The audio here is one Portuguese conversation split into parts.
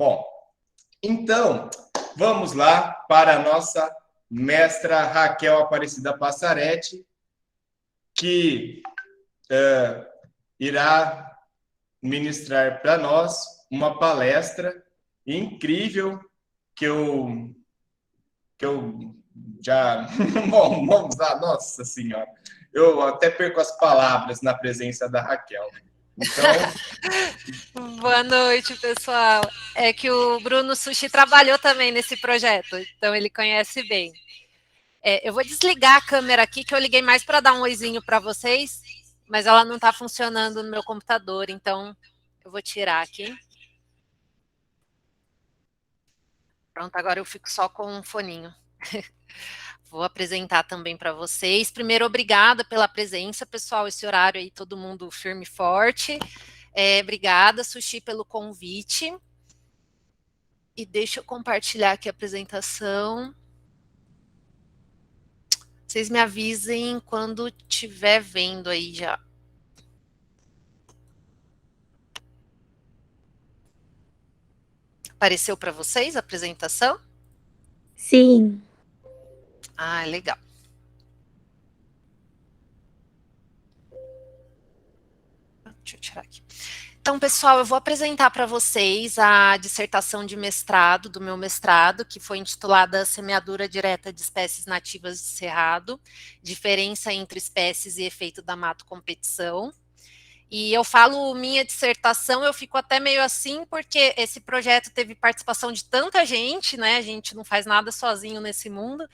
Bom, então, vamos lá para a nossa mestra Raquel Aparecida Passaretti, que irá ministrar para nós uma palestra incrível que eu já... Bom, vamos lá, nossa senhora. Eu até perco as palavras na presença da Raquel. Então... Boa noite, pessoal. É que o Bruno Sushi trabalhou também nesse projeto, então ele conhece bem. Eu vou desligar a câmera aqui, que eu liguei mais para dar um oizinho para vocês, mas ela não está funcionando no meu computador, então eu vou tirar aqui. Pronto, agora eu fico só com um foninho. Vou apresentar também para vocês. Primeiro, obrigada pela presença, pessoal. Esse horário aí, todo mundo firme e forte. Obrigada, Sushi, pelo convite. E deixa eu compartilhar aqui a apresentação. Vocês me avisem quando estiver vendo aí já. Apareceu para vocês a apresentação? Sim. Ah, legal. Deixa eu tirar aqui. Então, pessoal, eu vou apresentar para vocês a dissertação de mestrado do meu mestrado, que foi intitulada Semeadura Direta de Espécies Nativas de Cerrado, Diferença entre Espécies e Efeito da Mato-Competição. E eu falo minha dissertação, eu fico até meio assim, porque esse projeto teve participação de tanta gente, né? A gente não faz nada sozinho nesse mundo.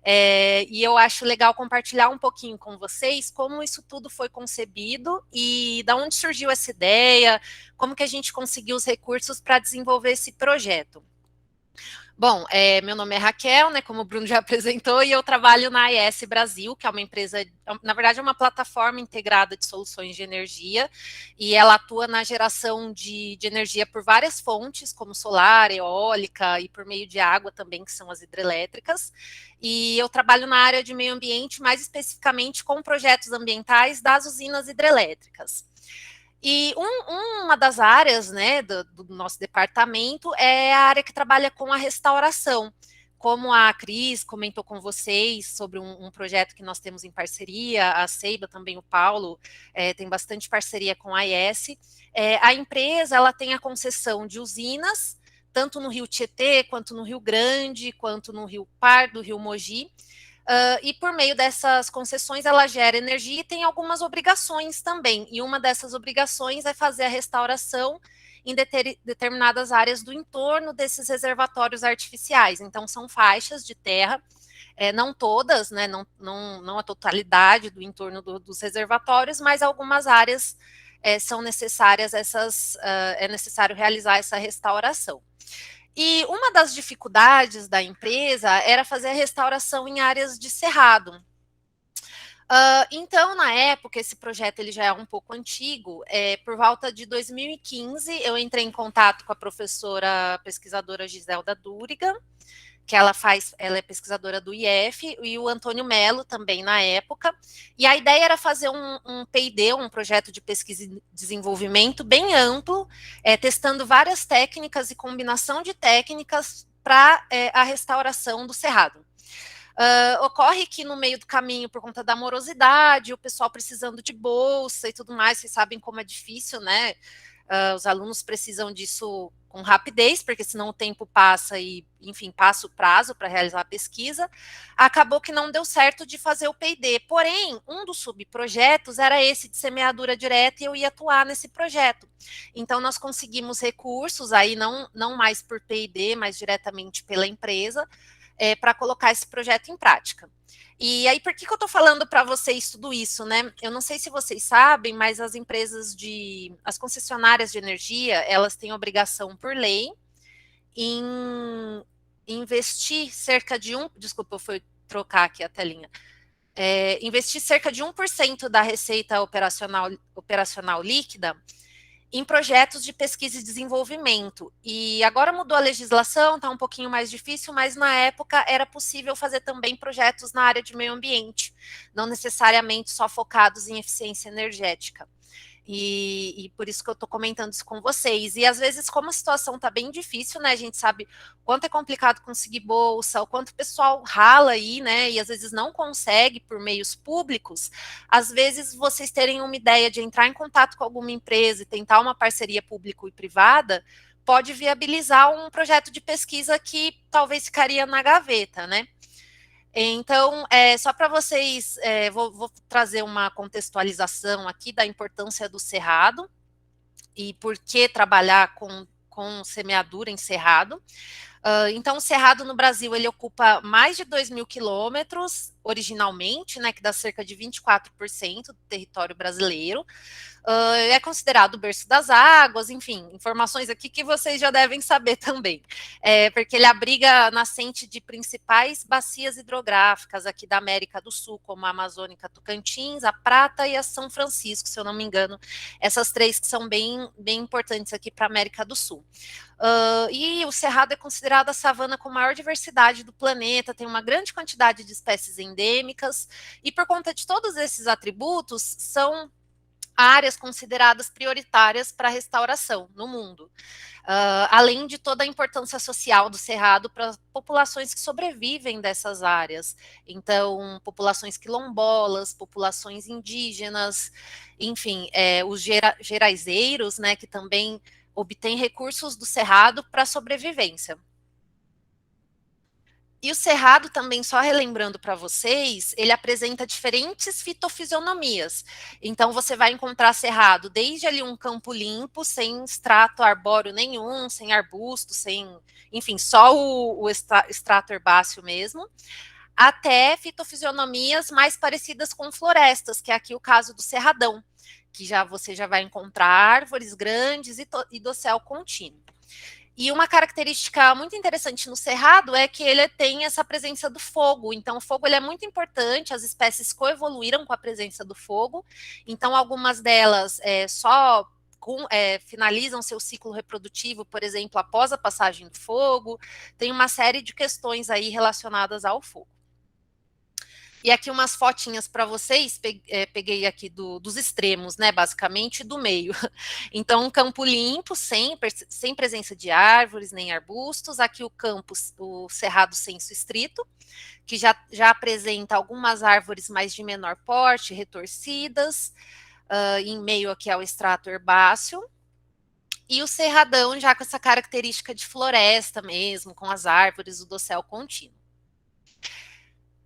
E eu acho legal compartilhar um pouquinho com vocês como isso tudo foi concebido e de onde surgiu essa ideia, como que a gente conseguiu os recursos para desenvolver esse projeto. Bom, meu nome é Raquel, né, como o Bruno já apresentou, e eu trabalho na AES Brasil, que é uma empresa, na verdade é uma plataforma integrada de soluções de energia, e ela atua na geração de energia por várias fontes, como solar, eólica e por meio de água também, que são as hidrelétricas, e eu trabalho na área de meio ambiente, mais especificamente com projetos ambientais das usinas hidrelétricas. E uma das áreas, né, do nosso departamento é a área que trabalha com a restauração. Como a Cris comentou com vocês sobre um projeto que nós temos em parceria, a Seiba, também o Paulo, tem bastante parceria com a IES. A empresa ela tem a concessão de usinas, tanto no Rio Tietê, quanto no Rio Grande, quanto no Rio Pardo, Rio Mogi. E por meio dessas concessões ela gera energia e tem algumas obrigações também, e uma dessas obrigações é fazer a restauração em determinadas áreas do entorno desses reservatórios artificiais. Então são faixas de terra, não todas, né, não a totalidade do entorno dos reservatórios, mas algumas áreas são necessárias, é necessário realizar essa restauração. E uma das dificuldades da empresa era fazer a restauração em áreas de cerrado. Então, na época, esse projeto ele já é um pouco antigo. Por volta de 2015, eu entrei em contato com a professora pesquisadora Giselda Duriga, que ela é pesquisadora do IF, e o Antônio Melo também na época, e a ideia era fazer um P&D, um projeto de pesquisa e desenvolvimento bem amplo, testando várias técnicas e combinação de técnicas para a restauração do cerrado. Ocorre que no meio do caminho, por conta da morosidade, o pessoal precisando de bolsa e tudo mais, vocês sabem como é difícil, né? Os alunos precisam disso com rapidez, porque senão o tempo passa e, enfim, passa o prazo para realizar a pesquisa. Acabou que não deu certo de fazer o P&D, porém, um dos subprojetos era esse de semeadura direta e eu ia atuar nesse projeto. Então, nós conseguimos recursos, aí não mais por P&D, mas diretamente pela empresa, para colocar esse projeto em prática. E aí, por que eu estou falando para vocês tudo isso, né? Eu não sei se vocês sabem, mas as empresas as concessionárias de energia, elas têm obrigação por lei em investir cerca de desculpa, eu fui trocar aqui a telinha, investir cerca de 1% da receita operacional líquida em projetos de pesquisa e desenvolvimento. E agora mudou a legislação, está um pouquinho mais difícil, mas na época era possível fazer também projetos na área de meio ambiente, não necessariamente só focados em eficiência energética. E por isso que eu estou comentando isso com vocês. E às vezes, como a situação está bem difícil, né? A gente sabe o quanto é complicado conseguir bolsa, o quanto o pessoal rala aí, né? E às vezes não consegue por meios públicos. Às vezes, vocês terem uma ideia de entrar em contato com alguma empresa e tentar uma parceria público e privada, pode viabilizar um projeto de pesquisa que talvez ficaria na gaveta, né? Então, só para vocês, vou trazer uma contextualização aqui da importância do cerrado e por que trabalhar com semeadura em cerrado. Então, o cerrado no Brasil, ele ocupa mais de 2.000 quilômetros, originalmente, né, que dá cerca de 24% do território brasileiro. É considerado o berço das águas, enfim, informações aqui que vocês já devem saber também, porque ele abriga a nascente de principais bacias hidrográficas aqui da América do Sul, como a Amazônica Tocantins, a Prata e a São Francisco, se eu não me engano, essas três que são bem importantes aqui para a América do Sul. E o Cerrado é considerado a savana com maior diversidade do planeta, tem uma grande quantidade de espécies endêmicas, e por conta de todos esses atributos, são áreas consideradas prioritárias para a restauração no mundo, além de toda a importância social do cerrado para populações que sobrevivem dessas áreas, então populações quilombolas, populações indígenas, enfim, os geraizeiros, né, que também obtêm recursos do cerrado para sobrevivência. E o cerrado também, só relembrando para vocês, ele apresenta diferentes fitofisionomias. Então, você vai encontrar cerrado desde ali um campo limpo, sem extrato arbóreo nenhum, sem arbusto, sem, enfim, só o extrato herbáceo mesmo, até fitofisionomias mais parecidas com florestas, que é aqui o caso do cerradão, que você já vai encontrar árvores grandes e dossel contínuo. E uma característica muito interessante no cerrado é que ele tem essa presença do fogo. Então, o fogo ele é muito importante, as espécies coevoluíram com a presença do fogo. Então, algumas delas só finalizam seu ciclo reprodutivo, por exemplo, após a passagem do fogo. Tem uma série de questões aí relacionadas ao fogo. E aqui umas fotinhas para vocês, peguei aqui dos extremos, né, basicamente, do meio. Então, um campo limpo, sem presença de árvores nem arbustos. Aqui o cerrado senso estrito, que já apresenta algumas árvores mais de menor porte, retorcidas, em meio aqui ao extrato herbáceo. E o cerradão já com essa característica de floresta mesmo, com as árvores, o dossel contínuo.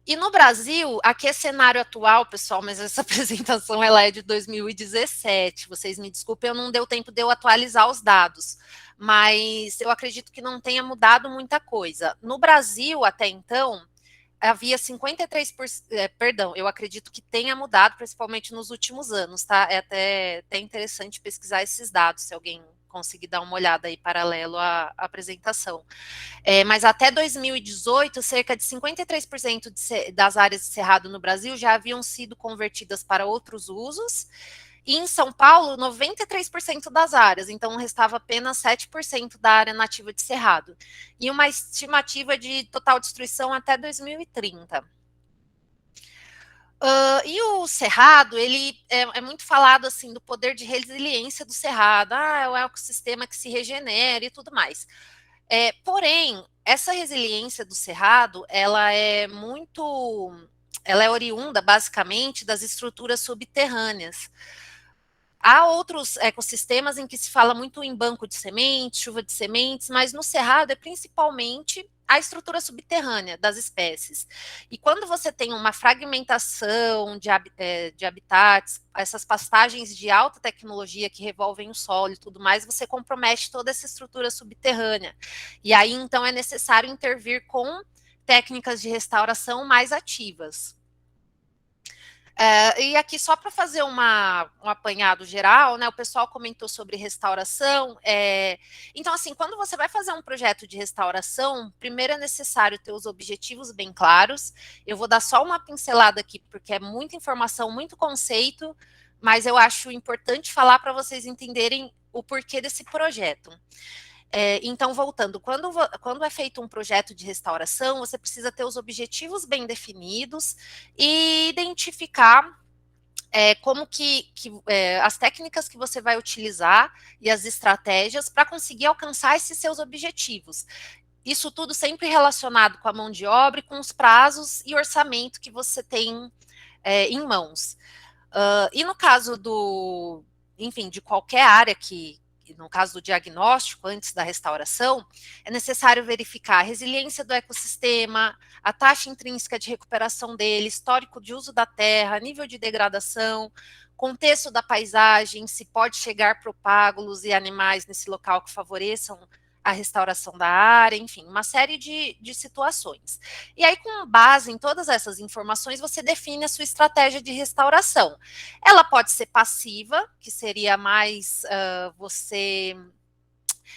E no Brasil, aqui é cenário atual, pessoal, mas essa apresentação ela é de 2017. Vocês me desculpem, não deu tempo de eu atualizar os dados, mas eu acredito que não tenha mudado muita coisa. No Brasil, até então, havia 53%, perdão, eu acredito que tenha mudado, principalmente nos últimos anos, tá? É até interessante pesquisar esses dados, se alguém conseguir dar uma olhada aí paralelo à apresentação. Mas até 2018, cerca de 53% das áreas de cerrado no Brasil já haviam sido convertidas para outros usos, e em São Paulo, 93% das áreas, então restava apenas 7% da área nativa de cerrado, e uma estimativa de total destruição até 2030. E o cerrado, ele é muito falado assim do poder de resiliência do cerrado, é o ecossistema que se regenera e tudo mais. Porém, essa resiliência do cerrado, ela é oriunda basicamente das estruturas subterrâneas. Há outros ecossistemas em que se fala muito em banco de sementes, chuva de sementes, mas no cerrado é principalmente a estrutura subterrânea das espécies. E quando você tem uma fragmentação de habitats, essas pastagens de alta tecnologia que revolvem o solo e tudo mais, você compromete toda essa estrutura subterrânea. E aí, então, é necessário intervir com técnicas de restauração mais ativas. E aqui, só para fazer um apanhado geral, né, o pessoal comentou sobre restauração. Então, assim, quando você vai fazer um projeto de restauração, primeiro é necessário ter os objetivos bem claros. Eu vou dar só uma pincelada aqui, porque é muita informação, muito conceito, mas eu acho importante falar para vocês entenderem o porquê desse projeto. Então, voltando, quando é feito um projeto de restauração, você precisa ter os objetivos bem definidos e identificar como que as técnicas que você vai utilizar e as estratégias para conseguir alcançar esses seus objetivos. Isso tudo sempre relacionado com a mão de obra e com os prazos e orçamento que você tem em mãos. E no caso enfim, de qualquer área no caso do diagnóstico, antes da restauração, é necessário verificar a resiliência do ecossistema, a taxa intrínseca de recuperação dele, histórico de uso da terra, nível de degradação, contexto da paisagem, se pode chegar propágulos e animais nesse local que favoreçam a restauração da área, enfim, uma série de situações. E aí, com base em todas essas informações, você define a sua estratégia de restauração. Ela pode ser passiva, que seria mais você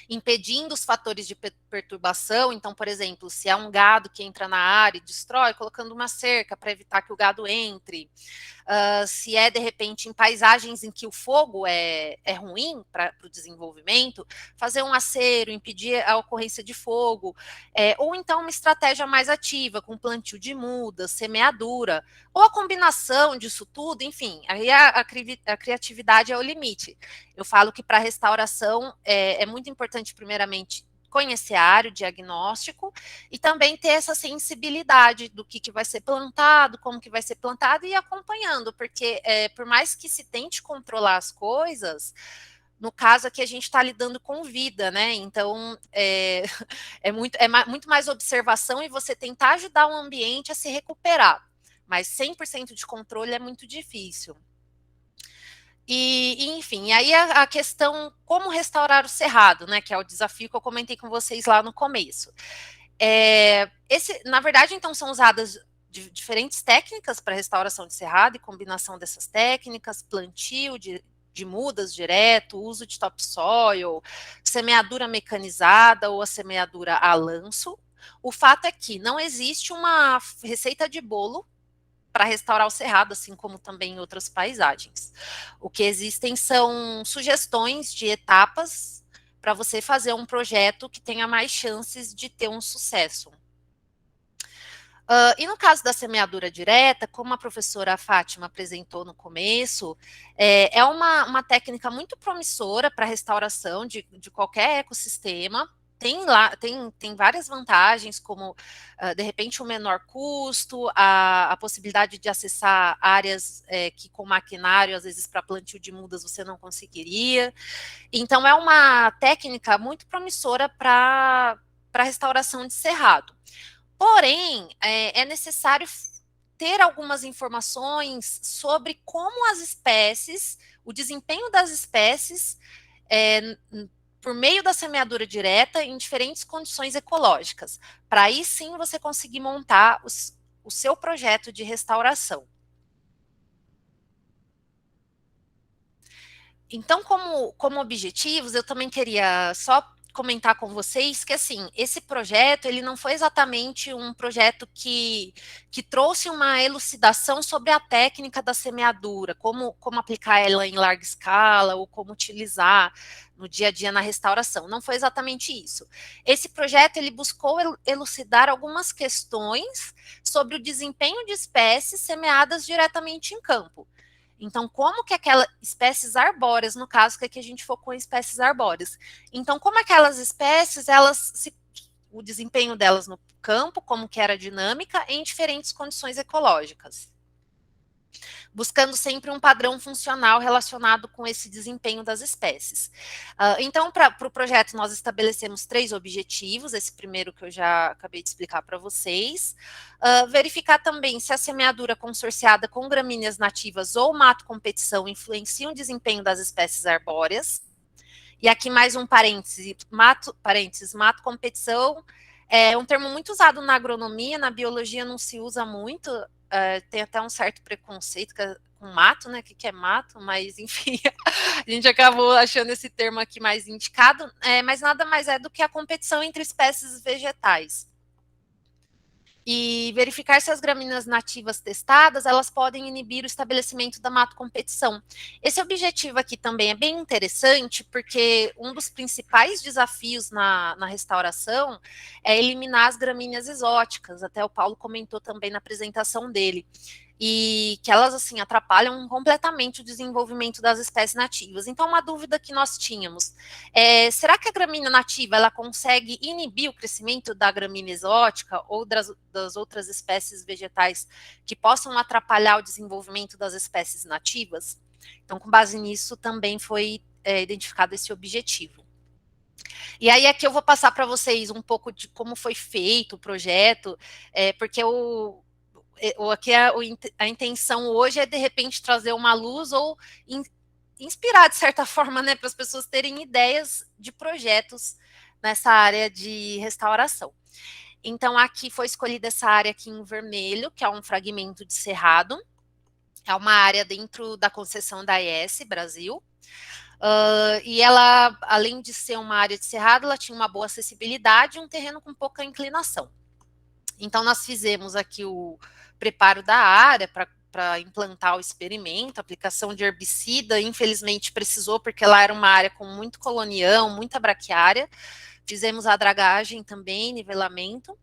impedindo os fatores de perturbação. Então, por exemplo, se há um gado que entra na área e destrói, colocando uma cerca para evitar que o gado entre. Se é, de repente, em paisagens em que o fogo é ruim para o desenvolvimento, fazer um acero, impedir a ocorrência de fogo, ou então uma estratégia mais ativa, com plantio de mudas, semeadura, ou a combinação disso tudo, enfim, aí a criatividade é o limite. Eu falo que para restauração é muito importante, primeiramente, conhecer a área, o diagnóstico, e também ter essa sensibilidade do que vai ser plantado, como que vai ser plantado, e ir acompanhando, porque por mais que se tente controlar as coisas, no caso aqui a gente está lidando com vida, né? Então é muito mais observação e você tentar ajudar o ambiente a se recuperar, mas 100% de controle é muito difícil. Enfim, aí a questão como restaurar o cerrado, né, que é o desafio que eu comentei com vocês lá no começo. Na verdade, então, são usadas diferentes técnicas para restauração de cerrado e combinação dessas técnicas, plantio de mudas direto, uso de topsoil, semeadura mecanizada ou a semeadura a lanço. O fato é que não existe uma receita de bolo para restaurar o cerrado, assim como também em outras paisagens. O que existem são sugestões de etapas para você fazer um projeto que tenha mais chances de ter um sucesso. E no caso da semeadura direta, como a professora Fátima apresentou no começo, é uma técnica muito promissora para a restauração de qualquer ecossistema. Tem várias vantagens, como, de repente, o menor custo, a possibilidade de acessar áreas que com maquinário, às vezes, para plantio de mudas, você não conseguiria. Então, é uma técnica muito promissora para restauração de cerrado. Porém, é necessário ter algumas informações sobre como as espécies, o desempenho das espécies, por meio da semeadura direta em diferentes condições ecológicas, para aí sim você conseguir montar o seu projeto de restauração. Então, como objetivos, eu também queria só comentar com vocês que, assim, esse projeto, ele não foi exatamente um projeto que trouxe uma elucidação sobre a técnica da semeadura, como aplicar ela em larga escala, ou como utilizar no dia a dia na restauração. Não foi exatamente isso. Esse projeto, ele buscou elucidar algumas questões sobre o desempenho de espécies semeadas diretamente em campo. Então, como que aquelas espécies arbóreas, no caso, que aqui a gente focou em espécies arbóreas. Então, como aquelas espécies, o desempenho delas no campo, como que era a dinâmica, em diferentes condições ecológicas. Buscando sempre um padrão funcional relacionado com esse desempenho das espécies. Então, para o projeto, nós estabelecemos 3 objetivos, esse primeiro que eu já acabei de explicar para vocês. Verificar também se a semeadura consorciada com gramíneas nativas ou mato competição influencia o desempenho das espécies arbóreas. E aqui mais um parêntese, mato competição é um termo muito usado na agronomia, na biologia não se usa muito, tem até um certo preconceito com mato, né, que é mato, mas enfim, a gente acabou achando esse termo aqui mais indicado, mas nada mais é do que a competição entre espécies vegetais. E verificar se as gramíneas nativas testadas, elas podem inibir o estabelecimento da mato competição. Esse objetivo aqui também é bem interessante, porque um dos principais desafios na restauração é eliminar as gramíneas exóticas, até o Paulo comentou também na apresentação dele. e que elas, assim, atrapalham completamente o desenvolvimento das espécies nativas. Então, uma dúvida que nós tínhamos será que a gramínea nativa, ela consegue inibir o crescimento da gramínea exótica ou das outras espécies vegetais que possam atrapalhar o desenvolvimento das espécies nativas? Então, com base nisso, também foi identificado esse objetivo. E aí aqui eu vou passar para vocês um pouco de como foi feito o projeto, porque aqui a intenção hoje é, de repente, trazer uma luz ou inspirar, de certa forma, né, para as pessoas terem ideias de projetos nessa área de restauração. Então, aqui foi escolhida essa área aqui em vermelho, que é um fragmento de cerrado. É uma área dentro da concessão da AES Brasil. E ela, além de ser uma área de cerrado, ela tinha uma boa acessibilidade e um terreno com pouca inclinação. Então, nós fizemos aqui o preparo da área para implantar o experimento, aplicação de herbicida, infelizmente precisou, porque lá era uma área com muito colonião, muita braquiária. Fizemos a dragagem também, nivelamento.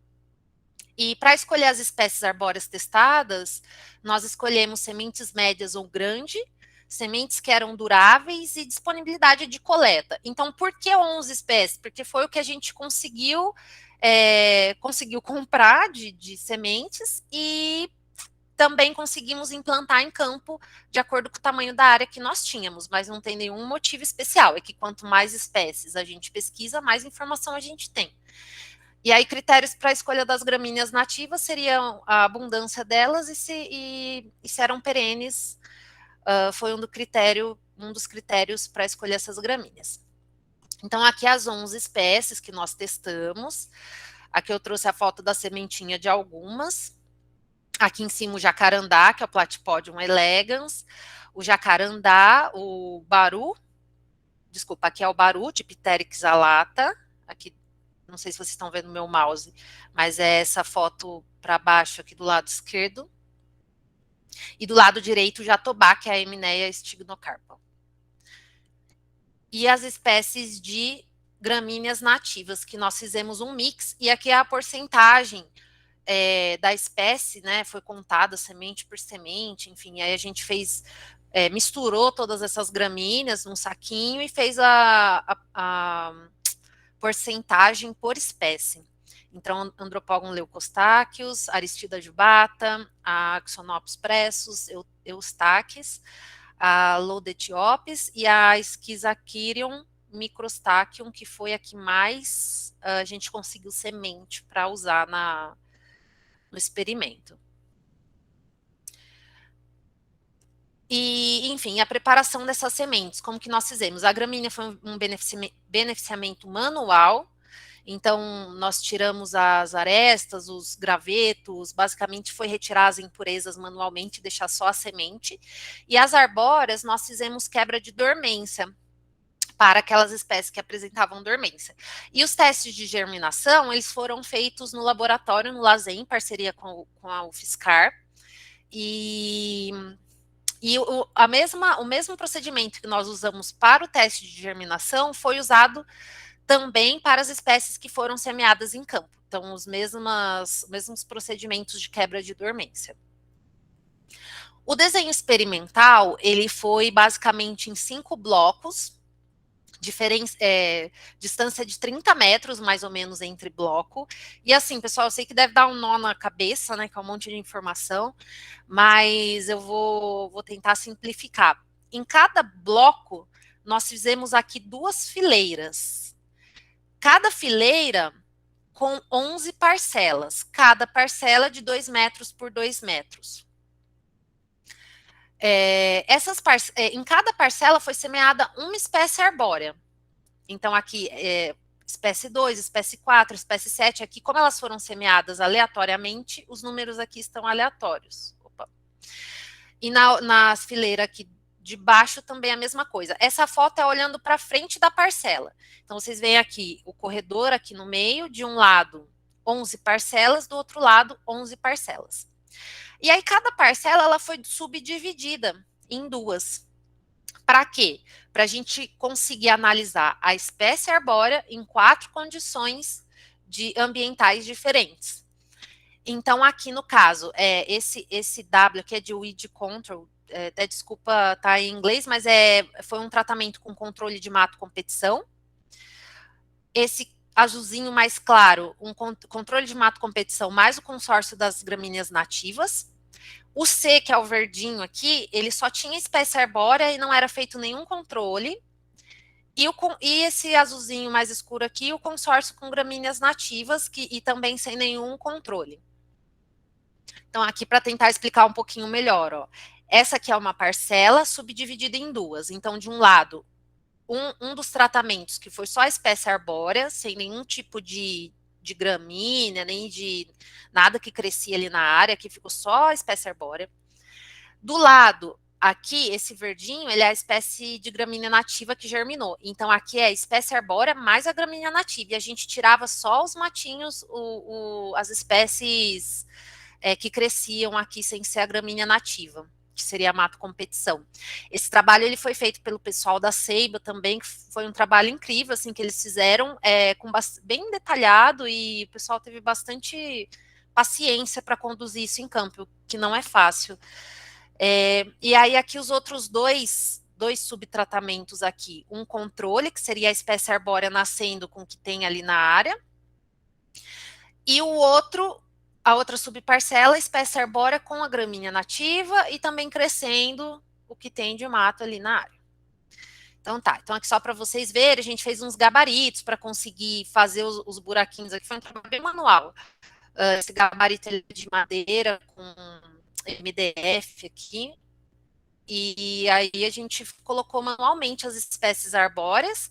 E para escolher as espécies arbóreas testadas, nós escolhemos sementes médias ou grandes, sementes que eram duráveis e disponibilidade de coleta. Então, por que 11 espécies? Porque foi o que a gente conseguiu comprar de sementes e também conseguimos implantar em campo de acordo com o tamanho da área que nós tínhamos, mas não tem nenhum motivo especial, é que quanto mais espécies a gente pesquisa, mais informação a gente tem. E aí, critérios para a escolha das gramíneas nativas seriam a abundância delas e se eram perenes, foi um dos critérios para escolher essas gramíneas. Então, aqui as 11 espécies que nós testamos. Aqui eu trouxe a foto da sementinha de algumas. Aqui em cima o jacarandá, que é o Platypodium elegans, o jacarandá, o baru, desculpa, aqui é o baru, de Pteryx alata, aqui, não sei se vocês estão vendo o meu mouse, mas é essa foto para baixo aqui do lado esquerdo. E do lado direito o jatobá, que é a Emineia stignocarpa. E as espécies de gramíneas nativas, que nós fizemos um mix, e aqui é a porcentagem da espécie, né, foi contada semente por semente, enfim, aí a gente fez, misturou todas essas gramíneas num saquinho e fez a porcentagem por espécie. Então, Andropogon leucostáqueos, Aristida jubata, a Axonopsis pressus, Eustáquis, a Lodetiopes e a Schizachyrium microstachyon, que foi a que mais a gente conseguiu semente para usar no experimento. E, enfim, a preparação dessas sementes, como que nós fizemos? A gramínea foi um beneficiamento manual, então nós tiramos as arestas, os gravetos, basicamente foi retirar as impurezas manualmente e deixar só a semente. E as arbóreas nós fizemos quebra de dormência para aquelas espécies que apresentavam dormência. E os testes de germinação, eles foram feitos no laboratório, no LASEM, em parceria com a UFSCar, e o mesmo procedimento que nós usamos para o teste de germinação foi usado também para as espécies que foram semeadas em campo. Então, os mesmos procedimentos de quebra de dormência. O desenho experimental, ele foi basicamente em 5 blocos, distância de 30 metros, mais ou menos, entre bloco. E assim, pessoal, eu sei que deve dar um nó na cabeça, né, que é um monte de informação, mas eu vou tentar simplificar. Em cada bloco, nós fizemos aqui 2 fileiras. Cada fileira com 11 parcelas, cada parcela de 2 metros por 2 metros. Em cada parcela foi semeada uma espécie arbórea. Então, aqui, espécie 2, espécie 4, espécie 7, aqui, como elas foram semeadas aleatoriamente, os números aqui estão aleatórios. Opa. E nas fileiras aqui de baixo também a mesma coisa. Essa foto é olhando para frente da parcela. Então, vocês veem aqui o corredor aqui no meio, de um lado 11 parcelas, do outro lado 11 parcelas. E aí, cada parcela ela foi subdividida em 2. Para quê? Para a gente conseguir analisar a espécie arbórea em 4 condições ambientais diferentes. Então, aqui no caso, esse W aqui é de weed control, até desculpa tá em inglês, mas foi um tratamento com controle de mato competição. Esse azulzinho mais claro, um controle de mato competição mais o consórcio das gramíneas nativas. O C, que é o verdinho aqui, ele só tinha espécie arbórea e não era feito nenhum controle. E esse azulzinho mais escuro aqui, o consórcio com gramíneas nativas e também sem nenhum controle. Então, aqui para tentar explicar um pouquinho melhor, ó. Essa aqui é uma parcela subdividida em duas. Então, de um lado, um dos tratamentos que foi só a espécie arbórea, sem nenhum tipo de gramínea, nem de nada que crescia ali na área, que ficou só a espécie arbórea. Do lado, aqui, esse verdinho, ele é a espécie de gramínea nativa que germinou. Então, aqui é a espécie arbórea mais a gramínea nativa. E a gente tirava só os matinhos, as espécies que cresciam aqui sem ser a gramínea nativa, que seria a mato competição. Esse trabalho ele foi feito pelo pessoal da Ceiba também, que foi um trabalho incrível, assim, que eles fizeram, bem detalhado, e o pessoal teve bastante paciência para conduzir isso em campo, que não é fácil. E aí aqui os outros dois subtratamentos aqui, um controle, que seria a espécie arbórea nascendo com o que tem ali na área, e a outra subparcela, espécie arbórea com a gramínea nativa e também crescendo o que tem de mato ali na área. Então tá, então aqui só para vocês verem, a gente fez uns gabaritos para conseguir fazer os buraquinhos aqui, foi um trabalho bem manual. Esse gabarito de madeira com MDF aqui, e aí a gente colocou manualmente as espécies arbóreas,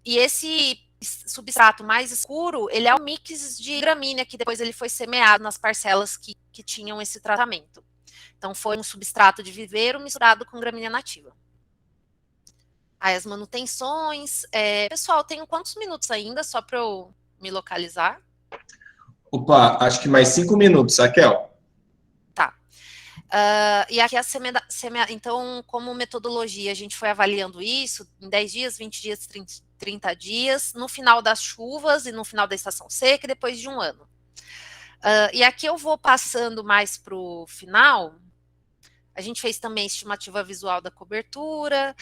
e esse substrato mais escuro, ele é um mix de gramínea, que depois ele foi semeado nas parcelas que tinham esse tratamento. Então, foi um substrato de viveiro misturado com gramínea nativa. Aí, as manutenções. Pessoal, tenho quantos minutos ainda, só para eu me localizar? Opa, acho que mais 5 minutos, Raquel. Tá. E aqui então, como metodologia, a gente foi avaliando isso em 10 dias, 20 dias, 30 dias, no final das chuvas e no final da estação seca, e depois de um ano. E aqui eu vou passando mais para o final. A gente fez também estimativa visual da cobertura,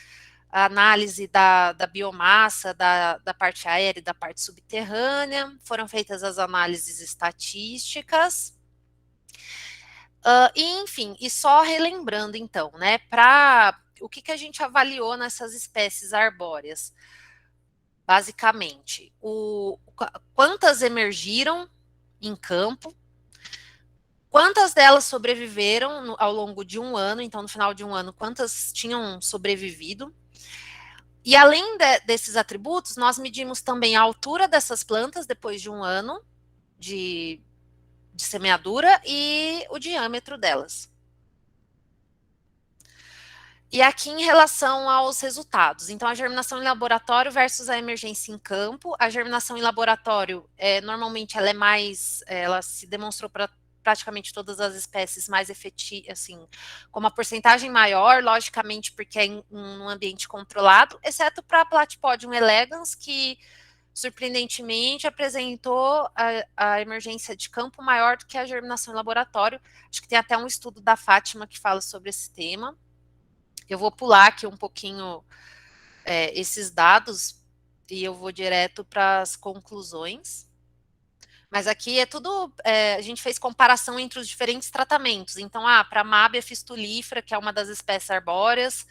a análise da biomassa, da parte aérea e da parte subterrânea, foram feitas as análises estatísticas. Enfim, e só relembrando então, né, o que a gente avaliou nessas espécies arbóreas? Basicamente, quantas emergiram em campo, quantas delas sobreviveram ao longo de um ano, então no final de um ano, quantas tinham sobrevivido. E além desses atributos, nós medimos também a altura dessas plantas depois de um ano de semeadura e o diâmetro delas. E aqui em relação aos resultados, então a germinação em laboratório versus a emergência em campo. A germinação em laboratório, normalmente ela se demonstrou para praticamente todas as espécies mais efetiva, assim, com uma porcentagem maior, logicamente porque é em um ambiente controlado, exceto para a Platypodium elegans, que surpreendentemente apresentou a emergência de campo maior do que a germinação em laboratório. Acho que tem até um estudo da Fátima que fala sobre esse tema. Eu vou pular aqui um pouquinho esses dados e eu vou direto para as conclusões. Mas aqui é tudo, a gente fez comparação entre os diferentes tratamentos. Então, para a Mábia fistulífera, que é uma das espécies arbóreas,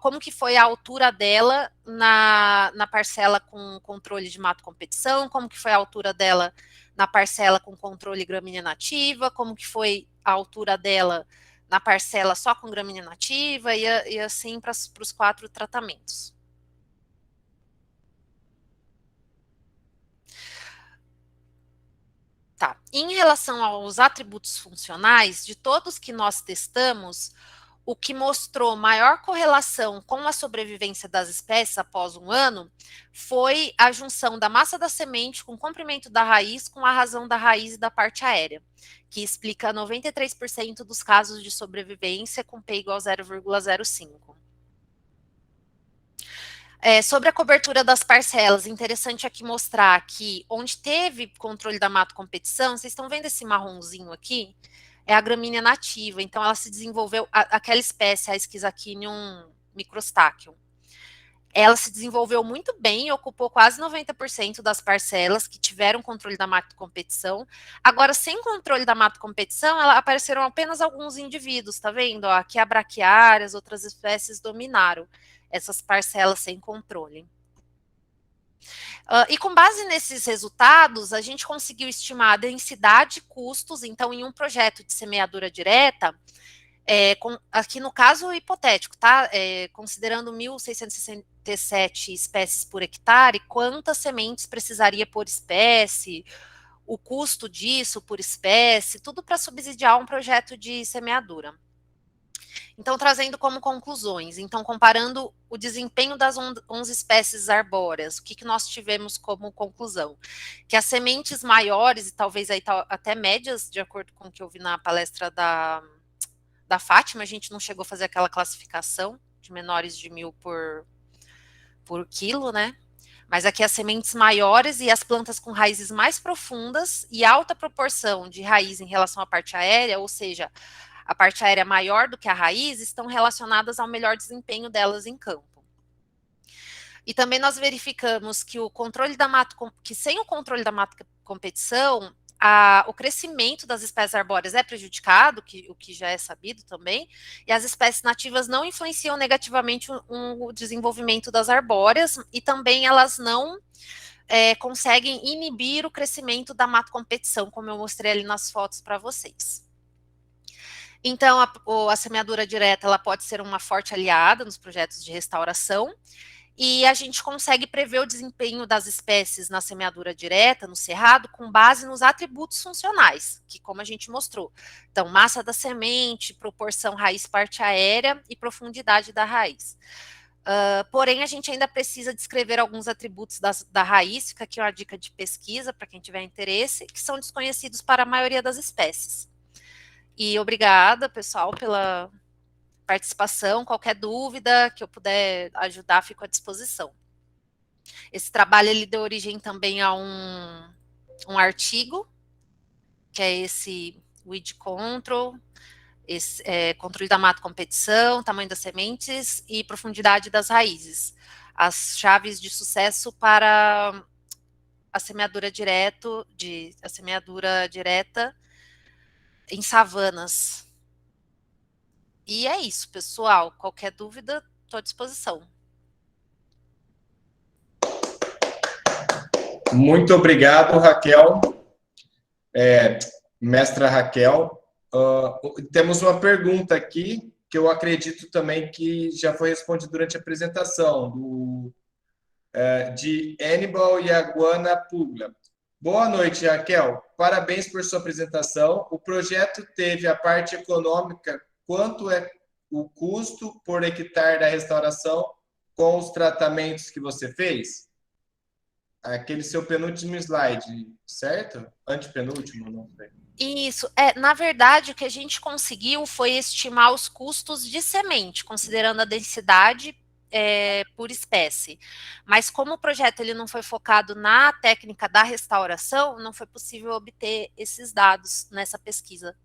como que foi a altura dela na parcela com controle de mato competição, como que foi a altura dela na parcela com controle gramínea nativa, como que foi a altura dela na parcela só com gramínea nativa, e assim para os 4 tratamentos. Tá. Em relação aos atributos funcionais, de todos que nós testamos, o que mostrou maior correlação com a sobrevivência das espécies após um ano foi a junção da massa da semente com o comprimento da raiz com a razão da raiz e da parte aérea, que explica 93% dos casos de sobrevivência com P igual a 0,05. Sobre a cobertura das parcelas, interessante aqui mostrar que onde teve controle da mato competição, vocês estão vendo esse marronzinho aqui? É a gramínea nativa, então ela se desenvolveu, aquela espécie, a Schizachinium microstachyon. Ela se desenvolveu muito bem, ocupou quase 90% das parcelas que tiveram controle da mato competição. Agora, sem controle da mato competição, apareceram apenas alguns indivíduos, tá vendo? Ó, aqui a braquiária, as outras espécies dominaram essas parcelas sem controle. E com base nesses resultados, a gente conseguiu estimar a densidade e custos, então, em um projeto de semeadura direta, aqui no caso hipotético, tá? Considerando 1.667 espécies por hectare, quantas sementes precisaria por espécie, o custo disso por espécie, tudo para subsidiar um projeto de semeadura. Então, trazendo como conclusões, então, comparando o desempenho das 11 espécies arbóreas, o que nós tivemos como conclusão? Que as sementes maiores, e talvez aí até médias, de acordo com o que eu vi na palestra da Fátima, a gente não chegou a fazer aquela classificação de menores de 1.000 por quilo, né? Mas aqui as sementes maiores e as plantas com raízes mais profundas e alta proporção de raiz em relação à parte aérea, ou seja, a parte aérea maior do que a raiz, estão relacionadas ao melhor desempenho delas em campo. E também nós verificamos que o controle da que sem o controle da mato competição, o crescimento das espécies arbóreas é prejudicado, o que já é sabido também, e as espécies nativas não influenciam negativamente o desenvolvimento das arbóreas, e também elas não conseguem inibir o crescimento da mato competição, como eu mostrei ali nas fotos para vocês. Então, a semeadura direta ela pode ser uma forte aliada nos projetos de restauração, e a gente consegue prever o desempenho das espécies na semeadura direta, no cerrado, com base nos atributos funcionais, que como a gente mostrou. Então, massa da semente, proporção raiz-parte aérea e profundidade da raiz. Porém, a gente ainda precisa descrever alguns atributos da raiz, fica aqui uma dica de pesquisa para quem tiver interesse, que são desconhecidos para a maioria das espécies. E obrigada, pessoal, pela participação. Qualquer dúvida que eu puder ajudar, fico à disposição. Esse trabalho ele deu origem também a um artigo, que é esse Weed Control, controle da mato competição, tamanho das sementes e profundidade das raízes. As chaves de sucesso para a semeadura direta em savanas. E é isso, pessoal. Qualquer dúvida, estou à disposição. Muito obrigado, Raquel. Mestra Raquel. Temos uma pergunta aqui, que eu acredito também que já foi respondida durante a apresentação, de Hannibal Yaguana Pugla. Boa noite, Raquel. Parabéns por sua apresentação. O projeto teve a parte econômica. Quanto é o custo por hectare da restauração com os tratamentos que você fez? Aquele seu penúltimo slide, certo? Antepenúltimo, não sei. Isso. Na verdade, o que a gente conseguiu foi estimar os custos de semente, considerando a densidade por espécie. Mas como o projeto ele não foi focado na técnica da restauração, não foi possível obter esses dados nessa pesquisa.